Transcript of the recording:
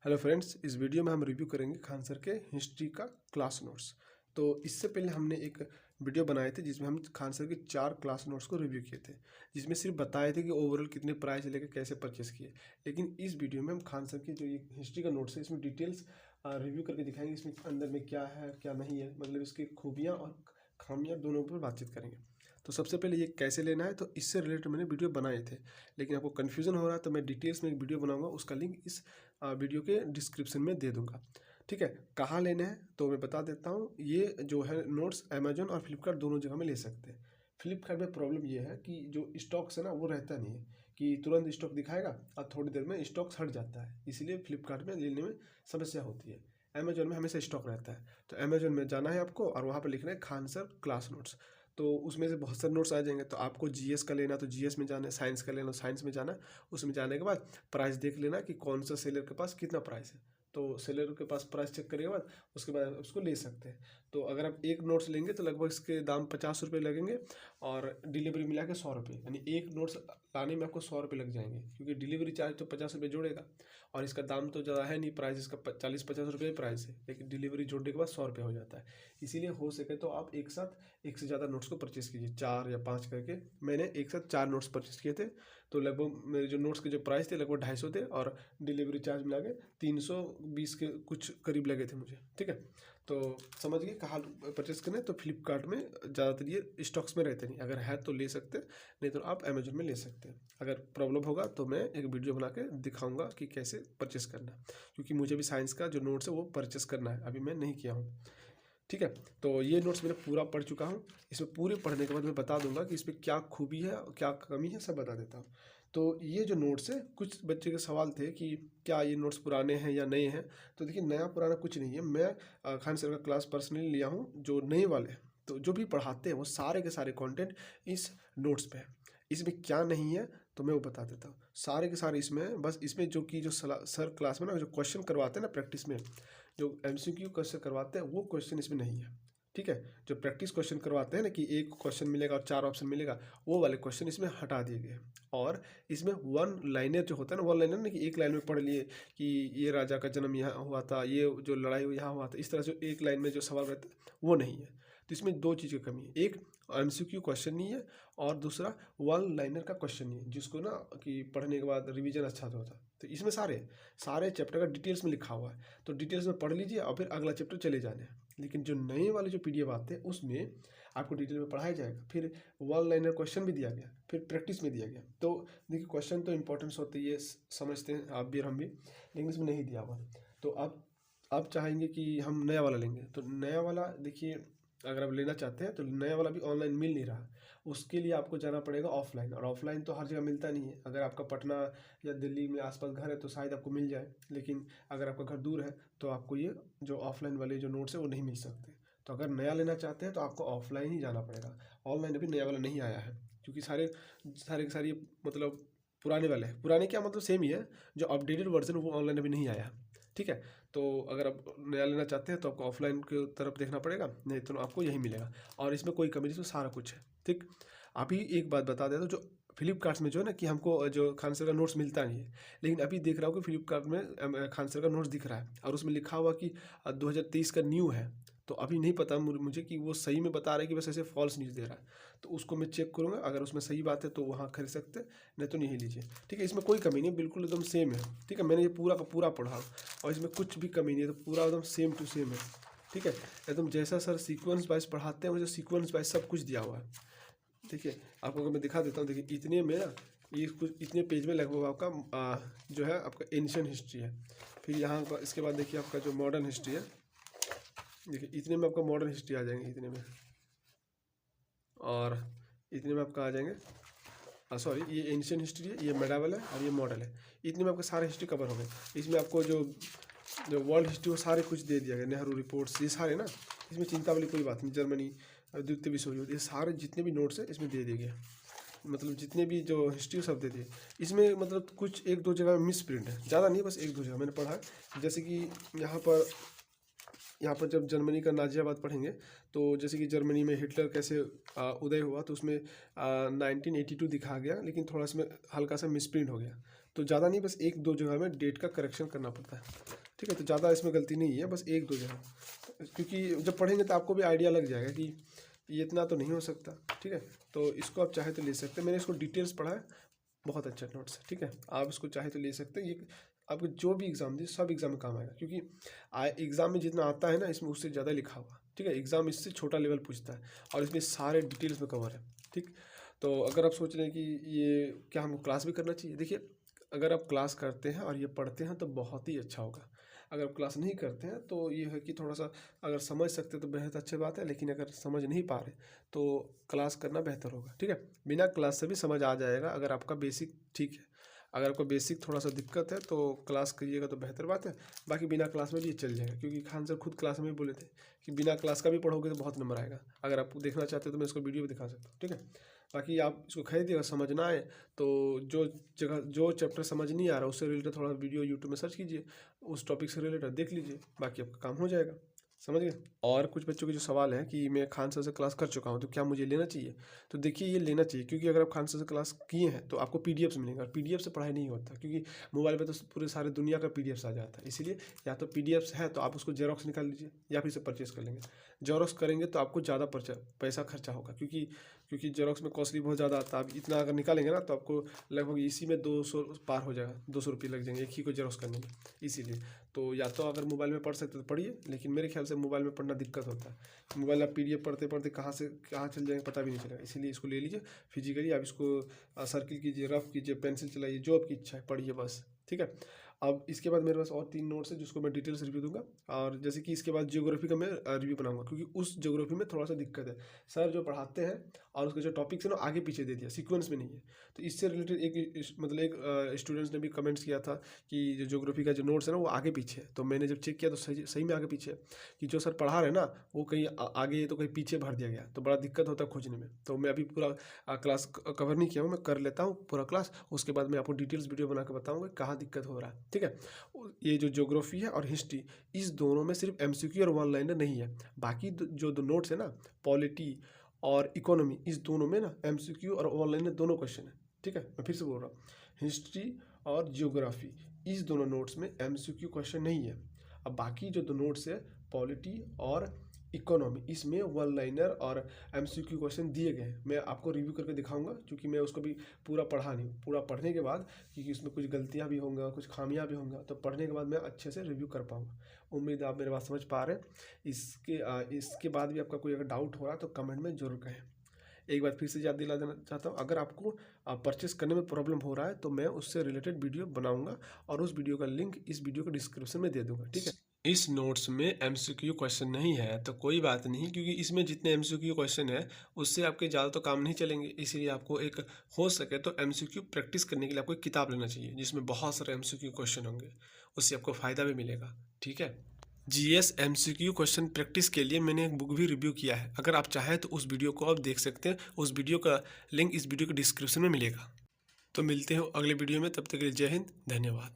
Hello friends, इस video में हम रिव्यू करेंगे खान सर के हिस्ट्री का क्लास नोट्स। तो इससे पहले हमने एक वीडियो बनाए थे जिसमें हम खान सर के 4 क्लास नोट्स को रिव्यू किए थे, जिसमें सिर्फ बताए थे कि ओवरऑल कितने प्राइस लेके कैसे परचेस किए। लेकिन इस वीडियो में हम खान सर के जो ये हिस्ट्री का नोट्स है इसमें डिटेल्स रिव्यू करके दिखाएंगे, इसमें अंदर में क्या है क्या नहीं है, मतलब इसकी खूबियाँ और खामियाँ दोनों पर बातचीत करेंगे। तो सबसे पहले ये कैसे लेना है, तो इससे रिलेटेड मैंने वीडियो बनाए थे, लेकिन आपको कन्फ्यूज़न हो रहा है तो मैं डिटेल्स में एक वीडियो बनाऊंगा, उसका लिंक इस वीडियो के डिस्क्रिप्शन में दे दूंगा। ठीक है, कहाँ लेने हैं तो मैं बता देता हूँ। ये जो है नोट्स अमेजोन और फ्लिपकार्ट दोनों जगह में ले सकते हैं। फ्लिपकार्ट में प्रॉब्लम ये है कि जो स्टॉक्स है ना वो रहता नहीं है, कि तुरंत स्टॉक दिखाएगा और थोड़ी देर में स्टॉक हट जाता है, इसलिए फ्लिपकार्ट में लेने में समस्या होती है। अमेजोन में हमेशा स्टॉक रहता है। तो अमेजोन में जाना है आपको और वहाँ पर लिखना है खान सर क्लास नोट्स। तो उसमें से बहुत सारे नोट्स आ जाएंगे। तो आपको जीएस का लेना तो जीएस में जाना है, साइंस का लेना साइंस में जाना है। उसमें जाने के बाद प्राइस देख लेना कि कौन सा सेलर के पास कितना प्राइस है। तो सेलर के पास प्राइस चेक करने के बाद उसके बाद उसको ले सकते हैं। तो अगर आप एक नोट्स लेंगे तो लगभग इसके दाम 50 रुपये लगेंगे और डिलीवरी मिला के 100 रुपये, यानी एक नोट्स लाने में आपको 100 रुपये लग जाएंगे, क्योंकि डिलीवरी चार्ज तो 50 रुपये जोड़ेगा और इसका दाम तो ज़्यादा है नहीं, प्राइस इसका 40-50 रुपये प्राइस है, लेकिन डिलीवरी जोड़ने के बाद 100 रुपये हो जाता है। इसीलिए हो सके तो आप एक साथ एक से ज़्यादा नोट्स को परचेस कीजिए, 4 या 5 करके। मैंने एक साथ 4 नोट्स परचेस किए थे, तो लगभग मेरे जो नोट्स के जो प्राइस थे लगभग 250 थे और डिलीवरी चार्ज मिला के 320 के कुछ करीब लगे थे मुझे। ठीक है, तो समझ गए कहाँ परचेस करना है। तो फ्लिपकार्ट में ज़्यादातर ये स्टॉक्स में रहते नहीं, अगर है तो ले सकते हैं, नहीं तो आप अमेजोन में ले सकते हैं। अगर प्रॉब्लम होगा तो मैं एक वीडियो बना के दिखाऊंगा कि कैसे परचेस करना है, क्योंकि मुझे भी साइंस का जो नोट्स है वो परचेस करना है, अभी मैं नहीं किया हूँ। ठीक है, तो ये नोट्स मैंने पूरा पढ़ चुका हूँ। इसमें पूरे पढ़ने के बाद मैं बता दूंगा कि इसमें क्या खूबी है और क्या कमी है, सब बता देता हूँ। तो ये जो नोट्स है, कुछ बच्चे के सवाल थे कि क्या ये नोट्स पुराने हैं या नए हैं। तो देखिए, नया पुराना कुछ नहीं है। मैं खान सर का क्लास पर्सनली लिया हूँ, जो नए वाले हैं तो जो भी पढ़ाते हैं वो सारे के सारे कंटेंट इस नोट्स पे है। इसमें क्या नहीं है तो मैं वो बता देता हूँ, सारे के सारे इसमें है। बस इसमें जो कि जो सर क्लास में ना जो क्वेश्चन करवाते हैं ना प्रैक्टिस में, जो एमसीक्यू क्वेश्चन करवाते हैं वो क्वेश्चन इसमें नहीं है। ठीक है, जो प्रैक्टिस क्वेश्चन करवाते हैं ना कि एक क्वेश्चन मिलेगा और 4 ऑप्शन मिलेगा, वो वाले क्वेश्चन इसमें हटा दिए गए हैं। और इसमें वन लाइनर जो होता है ना, वन लाइनर ना कि एक लाइन में पढ़ लिए कि ये राजा का जन्म यहाँ हुआ था, ये जो लड़ाई यहाँ हुआ था, इस तरह से एक लाइन में जो सवाल रहता है वो नहीं है। तो इसमें दो चीज़ की कमी है, एक एमसीक्यू क्वेश्चन नहीं है और दूसरा वन लाइनर का क्वेश्चन नहीं है, जिसको ना कि पढ़ने के बाद रिवीजन अच्छा होता है। तो इसमें सारे सारे चैप्टर का डिटेल्स में लिखा हुआ है, तो डिटेल्स में पढ़ लीजिए और फिर अगला चैप्टर चले जाने हैं। लेकिन जो नए वाले जो पीडीएफ आते हैं उसमें आपको डिटेल में पढ़ाया जाएगा, फिर वन लाइनर क्वेश्चन भी दिया गया, फिर प्रैक्टिस में दिया गया। तो देखिए, क्वेश्चन तो इंपॉर्टेंस होती है, ये समझते हैं आप भी और हम भी, लेकिन इसमें नहीं दिया हुआ। तो आप चाहेंगे कि हम नया वाला लेंगे, तो नया वाला देखिए, अगर आप लेना चाहते हैं तो नया वाला भी ऑनलाइन मिल नहीं रहा। उसके लिए आपको जाना पड़ेगा ऑफलाइन, और ऑफलाइन तो हर जगह मिलता नहीं है। अगर आपका पटना या दिल्ली में आसपास घर है तो शायद आपको मिल जाए, लेकिन अगर आपका घर दूर है तो आपको ये जो ऑफलाइन वाले जो नोट्स है वो नहीं मिल सकते। तो अगर नया लेना चाहते हैं तो आपको ऑफलाइन ही जाना पड़ेगा। ऑनलाइन अभी नया वाला नहीं आया है, क्योंकि सारे सारे के सारे मतलब पुराने वाले हैं। पुराने क्या मतलब सेम ही है, जो अपडेटेड वर्जन वो ऑनलाइन अभी नहीं आया है। ठीक है, तो अगर आप नया लेना चाहते हैं तो आपको ऑफलाइन की तरफ देखना पड़ेगा, नहीं तो आपको यही मिलेगा। और इसमें कोई कमी नहीं, इसमें सारा कुछ है। ठीक, अभी एक बात बता देता हूँ, जो फ्लिपकार्ट में जो है ना कि हमको जो खान सर का नोट्स मिलता नहीं है, लेकिन अभी देख रहा हूँ कि फ्लिपकार्ट में खान सर का नोट्स दिख रहा है और उसमें लिखा हुआ कि 2023 का न्यू है। तो अभी नहीं पता मुझे कि वो सही में बता रहा है कि बस ऐसे फॉल्स न्यूज़ दे रहा है। तो उसको मैं चेक करूँगा, अगर उसमें सही बात है तो वहाँ खरीद सकते हैं, नहीं तो नहीं लीजिए। ठीक है, इसमें कोई कमी नहीं है, बिल्कुल एकदम सेम है। ठीक है, मैंने ये पूरा का पूरा पढ़ा और इसमें कुछ भी कमी नहीं है, तो पूरा एकदम सेम टू सेम है। ठीक है, एकदम जैसा सर सीक्वेंस वाइज पढ़ाते हैं मुझे सीक्वेंस वाइज सब कुछ दिया हुआ है। देखिए, आपको अगर मैं दिखा देता हूँ, देखिए इतने में ना ये कुछ इतने पेज में लगभग आपका जो है आपका एंशिएंट हिस्ट्री है। फिर यहाँ पर इसके बाद देखिए आपका जो मॉडर्न हिस्ट्री है, देखिए इतने में आपका मॉडर्न हिस्ट्री आ जाएंगे इतने में, और इतने में आपका आ जाएंगे सॉरी ये एंशिएंट हिस्ट्री है, ये मेडावल है और ये मॉडल है। इतने में आपका सारे हिस्ट्री कवर हो गए। इसमें आपको जो वर्ल्ड हिस्ट्री वो सारे कुछ दे दिया गया, नेहरू रिपोर्ट्स ये सारे ना, इसमें चिंता वाली कोई बात नहीं। जर्मनी द्वितीय विश्व युद्ध ये सारे जितने भी नोट्स हैं इसमें दे दिए गए, मतलब जितने भी जो हिस्ट्री सब दे दिए। इसमें मतलब कुछ एक दो जगह मिस प्रिंट है, ज़्यादा नहीं, बस एक दो जगह मैंने पढ़ा है। जैसे कि यहाँ पर जब जर्मनी का नाजियाबाद पढ़ेंगे तो जैसे कि जर्मनी में हिटलर कैसे उदय हुआ, तो उसमें 1982 दिखा गया, लेकिन थोड़ा इसमें हल्का सा मिसप्रिंट हो गया। तो ज़्यादा नहीं, बस 1-2 जगह में डेट का करेक्शन करना पड़ता है, ठीक है। तो ज़्यादा इसमें गलती नहीं है, बस 1-2 जगह, क्योंकि जब पढ़ेंगे तो आपको भी आइडिया लग जाएगा कि ये इतना तो नहीं हो सकता, ठीक है। तो इसको आप चाहे तो ले सकते हैं, मैंने इसको डिटेल्स पढ़ा है, बहुत अच्छा नोट्स है, ठीक है। आप इसको चाहे तो ले सकते हैं, ये आपको जो भी एग्ज़ाम दे सब एग्ज़ाम में काम आएगा, क्योंकि एग्ज़ाम में जितना आता है ना इसमें उससे ज़्यादा लिखा हुआ, ठीक है। एग्ज़ाम इससे छोटा लेवल पूछता है और इसमें सारे डिटेल्स में कवर है, ठीक। तो अगर आप सोच रहे हैं कि ये क्या हमको क्लास भी करना चाहिए, देखिए अगर आप क्लास करते हैं और ये पढ़ते हैं तो बहुत ही अच्छा होगा। अगर आप क्लास नहीं करते हैं तो ये है कि थोड़ा सा अगर समझ सकते तो बेहद अच्छी बात है, लेकिन अगर समझ नहीं पा रहे तो क्लास करना बेहतर होगा, ठीक है। बिना क्लास से भी समझ आ जाएगा अगर आपका बेसिक ठीक है। अगर आपको बेसिक थोड़ा सा दिक्कत है तो क्लास करिएगा तो बेहतर बात है, बाकी बिना क्लास में भी ये चल जाएगा, क्योंकि खान सर खुद क्लास में बोले थे कि बिना क्लास का भी पढ़ोगे तो बहुत नंबर आएगा। अगर आप देखना चाहते हो तो मैं इसको वीडियो भी दिखा सकता हूँ, ठीक है। बाकी आप इसको खरीदिएगा, समझना है तो जो चैप्टर समझ नहीं आ रहा उससे रिलेटेड थोड़ा वीडियो यूट्यूब में सर्च कीजिए, उस टॉपिक से रिलेटेड देख लीजिए, बाकी आपका काम हो जाएगा, समझ गए। और कुछ बच्चों के जो सवाल है कि मैं खान सर से क्लास कर चुका हूँ तो क्या मुझे लेना चाहिए, तो देखिए ये लेना चाहिए, क्योंकि अगर आप खान सर से क्लास किए हैं तो आपको पीडीएफ्स मिलेंगे, और पीडीएफ से पढ़ाई नहीं होता, क्योंकि मोबाइल पे तो पूरे सारे दुनिया का पीडीएफ्स आ जाता है। इसीलिए या तो पीडीएफ्स है तो आप उसको जेरोक्स निकाल लीजिए या फिर इसे परचेस कर लेंगे। जेरोक्स करेंगे तो आपको ज़्यादा पैसा खर्चा होगा, क्योंकि जेरोक्स में कॉस्टली बहुत ज़्यादा आता है। आप इतना अगर निकालेंगे ना तो आपको लगभग इसी में 200 पार हो जाएगा, 200 रुपये लग जाएंगे एक ही को जेरोक्स करने में। इसीलिए तो या तो अगर मोबाइल में पढ़ सकते तो पढ़िए, लेकिन मेरे ख्याल से मोबाइल में पढ़ना दिक्कत होता है। मोबाइल आप पीडीएफ पढ़ते पढ़ते कहाँ से कहाँ चल जाएंगे पता भी नहीं चलेगा, इसीलिए इसको ले लीजिए फिजिकली। आप इसको सर्किल कीजिए, रफ कीजिए, पेंसिल चलाइए, जो आपकी इच्छा है पढ़िए बस, ठीक है। अब इसके बाद मेरे पास और 3 नोट्स है जिसको मैं डिटेल्स रिव्यू दूंगा, और जैसे कि इसके बाद ज्योग्राफी का मैं रिव्यू बनाऊंगा, क्योंकि उस ज्योग्राफी में थोड़ा सा दिक्कत है। सर जो पढ़ाते हैं और उसके जो टॉपिक्स है ना आगे पीछे दे दिया, सीक्वेंस में नहीं है। तो इससे रिलेटेड एक स्टूडेंट्स ने भी कमेंट्स किया था कि जो ज्योग्राफी का जो नोट्स है ना वो आगे पीछे है, तो मैंने जब चेक किया तो सही में आगे पीछे है, कि जो सर पढ़ा रहे हैं ना वो कहीं आगे तो कहीं पीछे भर दिया गया, तो बड़ा दिक्कत होता है खोजने में। तो मैं अभी पूरा क्लास कवर नहीं किया हूँ, मैं कर लेता हूँ पूरा क्लास, उसके बाद मैं आपको डिटेल्स वीडियो बना के बताऊँगा कहाँ दिक्कत हो रहा है, ठीक है। ये जो ज्योग्राफी है और हिस्ट्री, इस दोनों में सिर्फ एमसीक्यू और वन लाइनर नहीं है, बाकी जो दो नोट्स है ना पॉलिटी और इकोनॉमी, इस दोनों में ना एमसीक्यू और वन लाइनर दोनों क्वेश्चन है, ठीक है। मैं फिर से बोल रहा हूँ, हिस्ट्री और ज्योग्राफी इस दोनों नोट्स में एमसीक्यू क्वेश्चन नहीं है। अब बाकी जो दो नोट्स है पॉलिटी और इकोनॉमी, इसमें वन लाइनर और एमसीक्यू क्वेश्चन दिए गए हैं। मैं आपको रिव्यू करके दिखाऊंगा, क्योंकि मैं उसको भी पूरा पढ़ा नहीं हूँ। पूरा पढ़ने के बाद, क्योंकि इसमें कुछ गलतियाँ भी होंगी, कुछ खामियाँ भी होंगी, तो पढ़ने के बाद मैं अच्छे से रिव्यू कर पाऊँगा। उम्मीद है आप मेरे बात समझ पा रहे हैं। इसके बाद भी आपका कोई अगर डाउट हो रहा है तो कमेंट में जरूर कहें। एक बार फिर से याद दिला देना चाहता हूँ, अगर आपको परचेस करने में प्रॉब्लम हो रहा है तो मैं उससे रिलेटेड वीडियो बनाऊंगा, और उस वीडियो का लिंक इस वीडियो के डिस्क्रिप्शन में दे दूंगा, ठीक है। इस नोट्स में एमसीक्यू क्वेश्चन नहीं है तो कोई बात नहीं, क्योंकि इसमें जितने एमसीक्यू क्वेश्चन है उससे आपके ज़्यादा तो काम नहीं चलेंगे। इसीलिए आपको एक हो सके तो एमसीक्यू प्रैक्टिस करने के लिए आपको एक किताब लेना चाहिए जिसमें बहुत सारे एमसीक्यू क्वेश्चन होंगे, उससे आपको फ़ायदा भी मिलेगा, ठीक है। जीएस एमसीक्यू क्वेश्चन प्रैक्टिस के लिए मैंने एक बुक भी रिव्यू किया है, अगर आप चाहें तो उस वीडियो को आप देख सकते हैं। उस वीडियो का लिंक इस वीडियो के डिस्क्रिप्शन में मिलेगा। तो मिलते हैं अगले वीडियो में, तब तक के लिए जय हिंद, धन्यवाद।